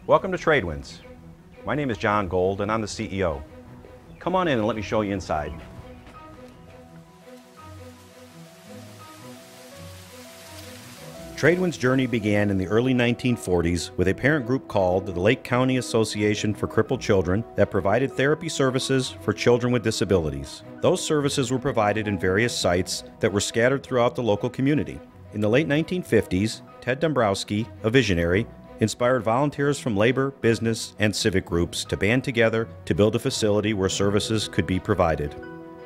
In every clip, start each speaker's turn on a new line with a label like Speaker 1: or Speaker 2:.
Speaker 1: Welcome to Tradewinds. My name is John Gold and I'm the CEO. Come on in and let me show you inside. Tradewinds' journey began in the early 1940s with a parent group called the Lake County Association for Crippled Children that provided therapy services for children with disabilities. Those services were provided in various sites that were scattered throughout the local community. In the late 1950s, Ted Dombrowski, a visionary, inspired volunteers from labor, business, and civic groups to band together to build a facility where services could be provided.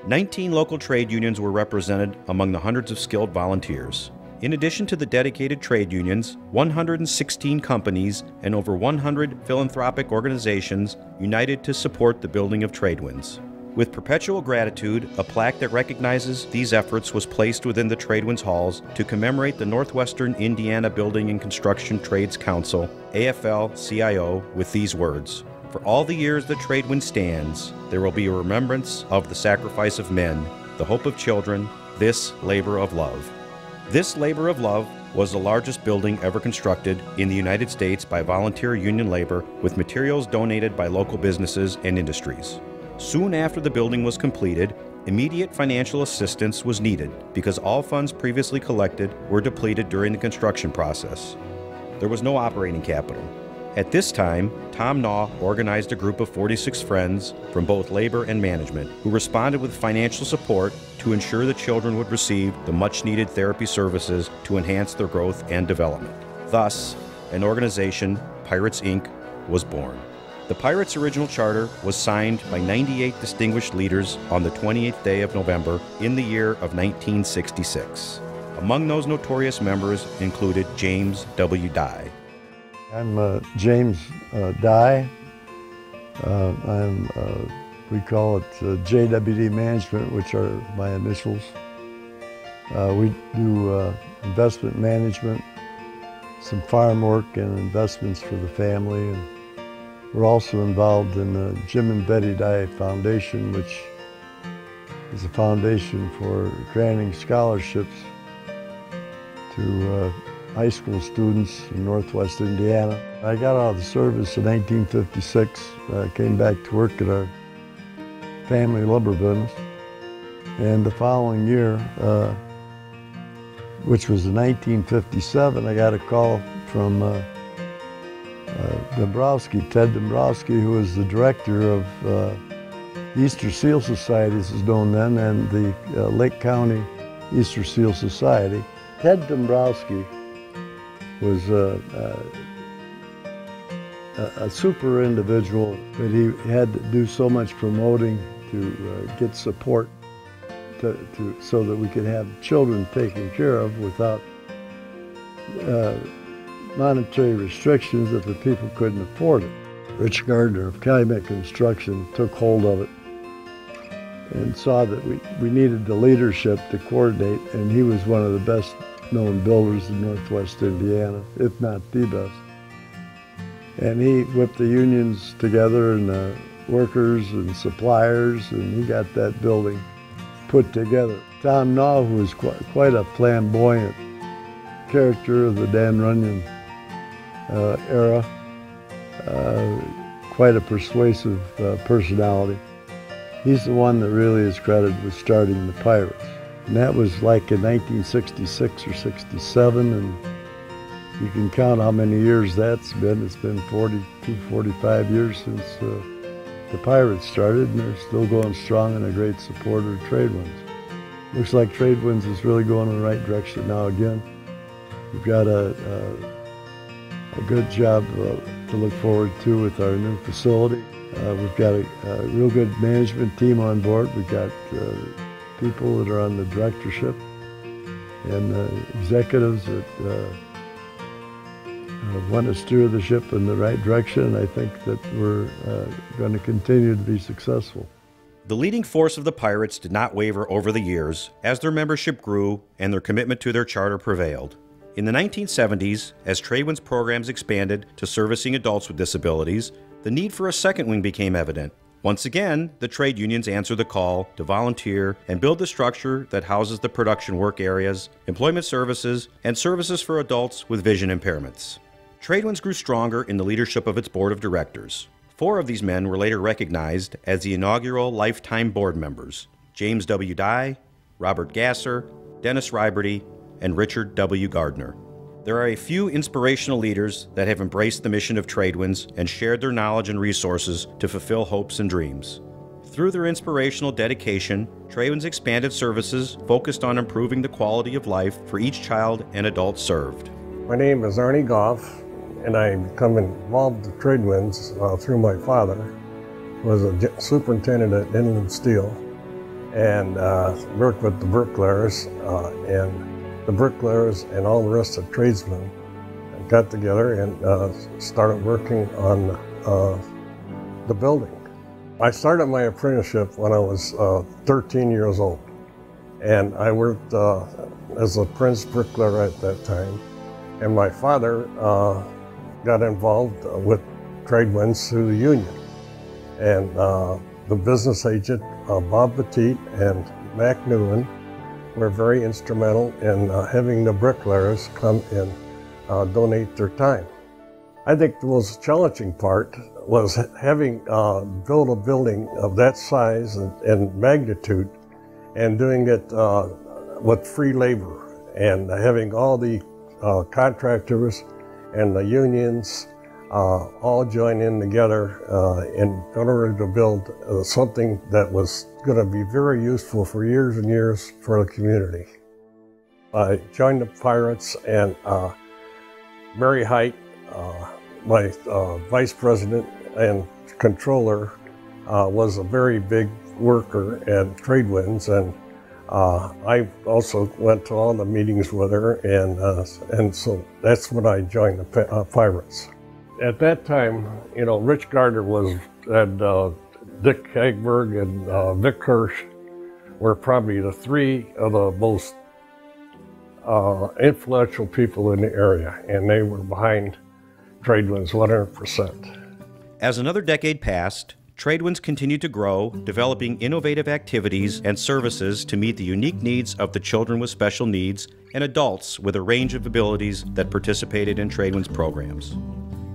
Speaker 1: 19 local trade unions were represented among the hundreds of skilled volunteers. In addition to the dedicated trade unions, 116 companies and over 100 philanthropic organizations united to support the building of Tradewinds. With perpetual gratitude, a plaque that recognizes these efforts was placed within the Tradewinds halls to commemorate the Northwestern Indiana Building and Construction Trades Council, AFL-CIO, with these words: "For all the years that Tradewinds stands, there will be a remembrance of the sacrifice of men, the hope of children, this labor of love." This labor of love was the largest building ever constructed in the United States by volunteer union labor, with materials donated by local businesses and industries. Soon after the building was completed, immediate financial assistance was needed because all funds previously collected were depleted during the construction process. There was no operating capital. At this time, Tom Naw organized a group of 46 friends from both labor and management who responded with financial support to ensure the children would receive the much-needed therapy services to enhance their growth and development. Thus, an organization, Pirates, Inc., was born. The Pirates' original charter was signed by 98 distinguished leaders on the 28th day of November in the year of 1966. Among those notorious members included James W. Dye.
Speaker 2: I'm James Dye. We call it JWD Management, which are my initials. We do investment management, some farm work and investments for the family. And we're also involved in the Jim and Betty Dye Foundation, which is a foundation for granting scholarships to high school students in Northwest Indiana. I got out of the service in 1956, came back to work at our family lumber business. And the following year, which was in 1957, I got a call from Dombrowski, Ted Dombrowski, who was the director of Easter Seal Society, as is known then, and the Lake County Easter Seal Society. Ted Dombrowski was a super individual, but he had to do so much promoting to get support so that we could have children taken care of without monetary restrictions if the people couldn't afford it. Rich Gardner of Calumet Construction took hold of it and saw that we needed the leadership to coordinate, and he was one of the best known builders in Northwest Indiana, if not the best. And he whipped the unions together and the workers and suppliers, and he got that building put together. Tom Naw, who was quite a flamboyant character of the Dan Runyon era, quite a persuasive personality. He's the one that really is credited with starting the Pirates. And that was like in 1966 or 67, and you can count how many years that's been. It's been 42, 45 years since the Pirates started, and they're still going strong and a great supporter of Tradewinds. Looks like Tradewinds is really going in the right direction now again. We've got a good job to look forward to with our new facility. We've got a real good management team on board. We've got people that are on the directorship and executives that want to steer the ship in the right direction, and I think that we're going to continue to be successful.
Speaker 1: The leading force of the Pirates did not waver over the years as their membership grew and their commitment to their charter prevailed. In the 1970s, as Tradewinds programs expanded to servicing adults with disabilities, the need for a second wing became evident. Once again, the trade unions answered the call to volunteer and build the structure that houses the production work areas, employment services, and services for adults with vision impairments. Tradewinds grew stronger in the leadership of its board of directors. 4 of these men were later recognized as the inaugural lifetime board members: James W. Dye, Robert Gasser, Dennis Riberty, and Richard W. Gardner. There are a few inspirational leaders that have embraced the mission of Tradewinds and shared their knowledge and resources to fulfill hopes and dreams. Through their inspirational dedication, Tradewinds expanded services focused on improving the quality of life for each child and adult served.
Speaker 3: My name is Arnie Goff, and I become involved with Tradewinds through my father, who was a superintendent at Inland Steel, and worked with the bricklayers, and the bricklayers and all the rest of tradesmen got together and started working on the building. I started my apprenticeship when I was 13 years old, and I worked as a apprentice bricklayer at that time. And my father got involved with Tradewinds through the union, and the business agent Bob Petit and Mac Newman were very instrumental in having the bricklayers come and donate their time. I think the most challenging part was having built a building of that size and magnitude, and doing it with free labor, and having all the contractors and the unions all join in together in order to build something that was going to be very useful for years and years for the community. I joined the Pirates, and Mary Height, my vice president and controller, was a very big worker at Tradewinds, and I also went to all the meetings with her, and so that's when I joined the Pirates. At that time, you know, Rich Gardner and Dick Hagberg and Vic Hirsch were probably the 3 of the most influential people in the area, and they were behind Tradewinds 100%.
Speaker 1: As another decade passed, Tradewinds continued to grow, developing innovative activities and services to meet the unique needs of the children with special needs and adults with a range of abilities that participated in Tradewinds programs.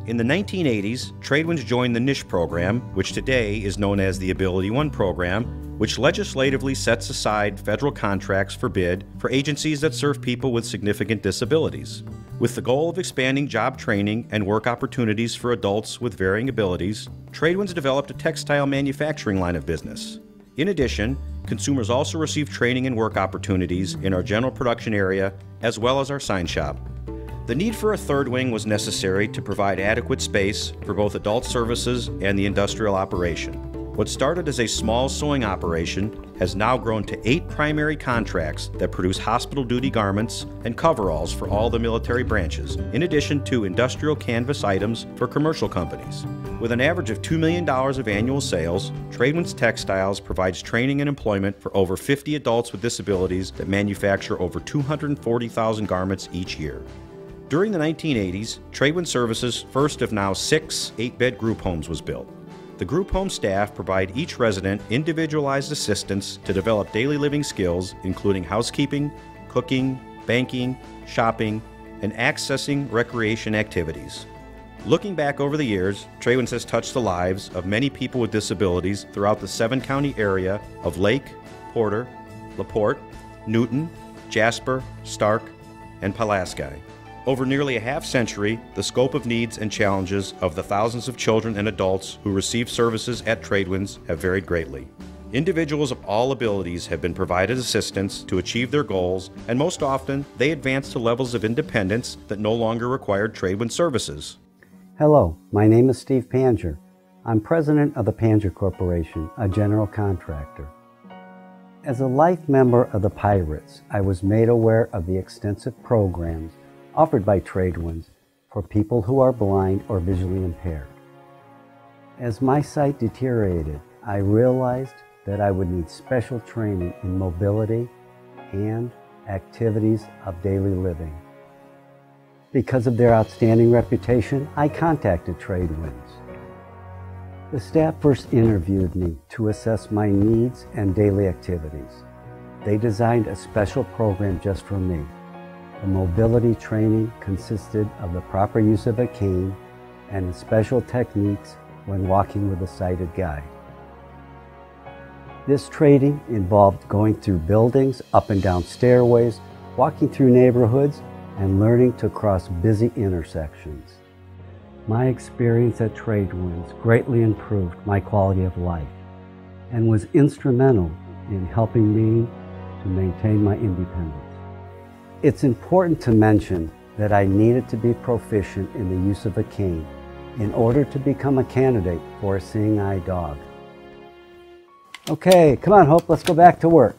Speaker 1: In the 1980s, Tradewinds joined the NISH program, which today is known as the Ability One program, which legislatively sets aside federal contracts for bid for agencies that serve people with significant disabilities. With the goal of expanding job training and work opportunities for adults with varying abilities, Tradewinds developed a textile manufacturing line of business. In addition, consumers also receive training and work opportunities in our general production area, as well as our sign shop. The need for a third wing was necessary to provide adequate space for both adult services and the industrial operation. What started as a small sewing operation has now grown to 8 primary contracts that produce hospital duty garments and coveralls for all the military branches, in addition to industrial canvas items for commercial companies. With an average of $2 million of annual sales, Tradewinds Textiles provides training and employment for over 50 adults with disabilities that manufacture over 240,000 garments each year. During the 1980s, Tradewinds Services' first of now 6 8-bed group homes was built. The group home staff provide each resident individualized assistance to develop daily living skills, including housekeeping, cooking, banking, shopping, and accessing recreation activities. Looking back over the years, Tradewinds has touched the lives of many people with disabilities throughout the 7-county area of Lake, Porter, LaPorte, Newton, Jasper, Stark, and Pulaski. Over nearly a half-century, the scope of needs and challenges of the thousands of children and adults who receive services at Tradewinds have varied greatly. Individuals of all abilities have been provided assistance to achieve their goals, and most often, they advance to levels of independence that no longer required Tradewinds services.
Speaker 4: Hello, my name is Steve Panger. I'm president of the Panger Corporation, a general contractor. As a life member of the Pirates, I was made aware of the extensive programs offered by Tradewinds for people who are blind or visually impaired. As my sight deteriorated, I realized that I would need special training in mobility and activities of daily living. Because of their outstanding reputation, I contacted Tradewinds. The staff first interviewed me to assess my needs and daily activities. They designed a special program just for me. The mobility training consisted of the proper use of a cane and the special techniques when walking with a sighted guide. This training involved going through buildings, up and down stairways, walking through neighborhoods, and learning to cross busy intersections. My experience at Tradewinds greatly improved my quality of life and was instrumental in helping me to maintain my independence. It's important to mention that I needed to be proficient in the use of a cane in order to become a candidate for a seeing eye dog. Okay, come on, Hope, let's go back to work.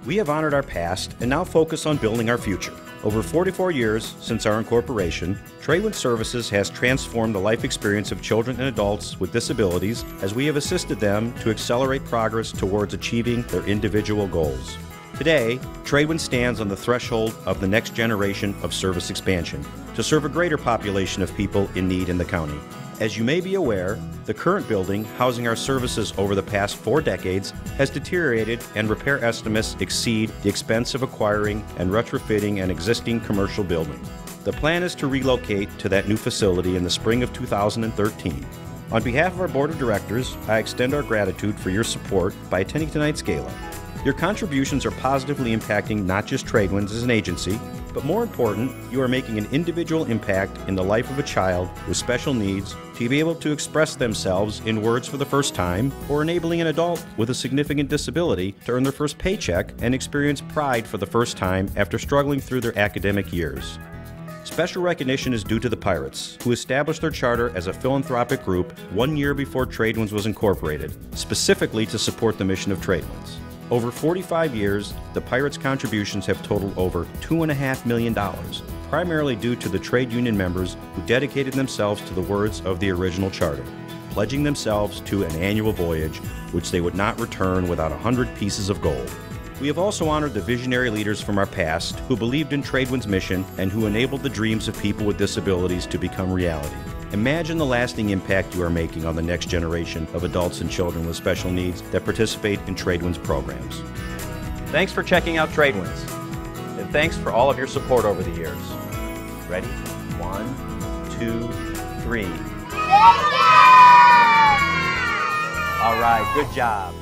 Speaker 1: We have honored our past and now focus on building our future. Over 44 years since our incorporation, Tradewinds Services has transformed the life experience of children and adults with disabilities as we have assisted them to accelerate progress towards achieving their individual goals. Today, Tradewinds stands on the threshold of the next generation of service expansion to serve a greater population of people in need in the county. As you may be aware, the current building housing our services over the past 4 decades has deteriorated and repair estimates exceed the expense of acquiring and retrofitting an existing commercial building. The plan is to relocate to that new facility in the spring of 2013. On behalf of our Board of Directors, I extend our gratitude for your support by attending tonight's gala. Your contributions are positively impacting not just Tradewinds as an agency, but more important, you are making an individual impact in the life of a child with special needs to be able to express themselves in words for the first time, or enabling an adult with a significant disability to earn their first paycheck and experience pride for the first time after struggling through their academic years. Special recognition is due to the Pirates, who established their charter as a philanthropic group 1 year before Tradewinds was incorporated, specifically to support the mission of Tradewinds. Over 45 years, the Pirates' contributions have totaled over $2.5 million, primarily due to the trade union members who dedicated themselves to the words of the original charter, pledging themselves to an annual voyage which they would not return without 100 pieces of gold. We have also honored the visionary leaders from our past who believed in Tradewinds' mission and who enabled the dreams of people with disabilities to become reality. Imagine the lasting impact you are making on the next generation of adults and children with special needs that participate in Tradewinds programs. Thanks for checking out Tradewinds, and thanks for all of your support over the years. Ready? 1, 2, 3. All right, good job.